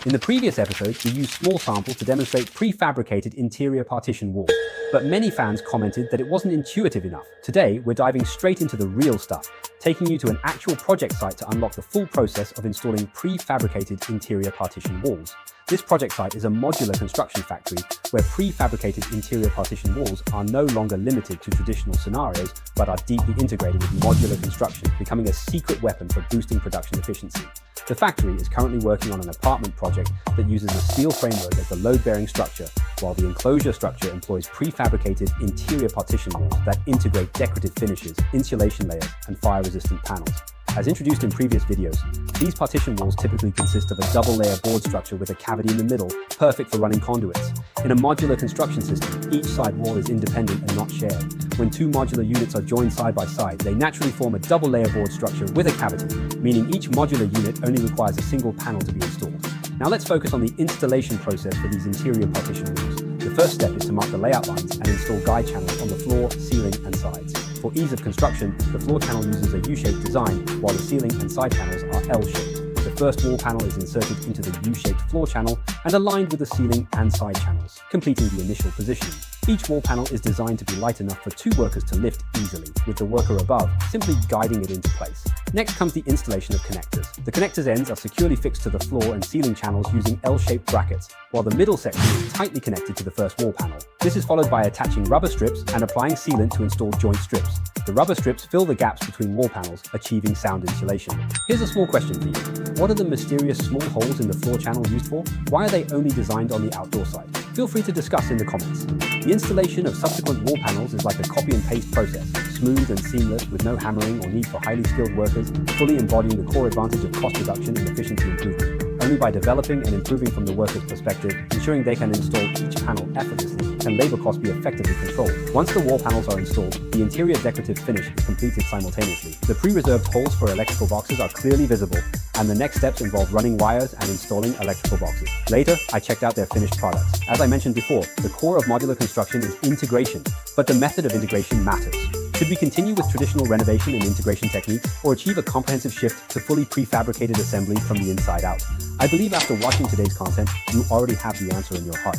In the previous episode, we used small samples to demonstrate prefabricated interior partition walls, but many fans commented that it wasn't intuitive enough. Today, we're diving straight into the real stuff, taking you to an actual project site to unlock the full process of installing prefabricated interior partition walls. This project site is a modular construction factory where prefabricated interior partition walls are no longer limited to traditional scenarios, but are deeply integrated with modular construction, becoming a secret weapon for boosting production efficiency. The factory is currently working on an apartment project that uses a steel framework as the load-bearing structure, while the enclosure structure employs prefabricated interior partition walls that integrate decorative finishes, insulation layers, and fire-resistant panels. As introduced in previous videos, these partition walls typically consist of a double-layer board structure with a cavity in the middle, perfect for running conduits. In a modular construction system, each side wall is independent and not shared. When two modular units are joined side by side, they naturally form a double-layer board structure with a cavity, meaning each modular unit only requires a single panel to be installed. Now let's focus on the installation process for these interior partition walls. The first step is to mark the layout lines and install guide channels on the floor, ceiling, and sides. For ease of construction, the floor channel uses a U-shaped design, while the ceiling and side channels are L-shaped. The first wall panel is inserted into the U-shaped floor channel and aligned with the ceiling and side channels, completing the initial positioning. Each wall panel is designed to be light enough for two workers to lift easily, with the worker above simply guiding it into place. Next comes the installation of connectors. The connectors' ends are securely fixed to the floor and ceiling channels using L-shaped brackets, while the middle section is tightly connected to the first wall panel. This is followed by attaching rubber strips and applying sealant to install joint strips. The rubber strips fill the gaps between wall panels, achieving sound insulation. Here's a small question for you. What are the mysterious small holes in the floor channel used for? Why are they only designed on the outdoor side? Feel free to discuss in the comments. The installation of subsequent wall panels is like a copy and paste process, smooth and seamless with no hammering or need for highly skilled workers, fully embodying the core advantage of cost reduction and efficiency improvement. Only by developing and improving from the worker's perspective, ensuring they can install each panel effortlessly, can labor costs be effectively controlled. Once the wall panels are installed, the interior decorative finish is completed simultaneously. The pre-reserved holes for electrical boxes are clearly visible, and the next steps involve running wires and installing electrical boxes. Later, I checked out their finished products. As I mentioned before, the core of modular construction is integration, but the method of integration matters. Should we continue with traditional renovation and integration techniques, or achieve a comprehensive shift to fully prefabricated assembly from the inside out? I believe after watching today's content, you already have the answer in your heart.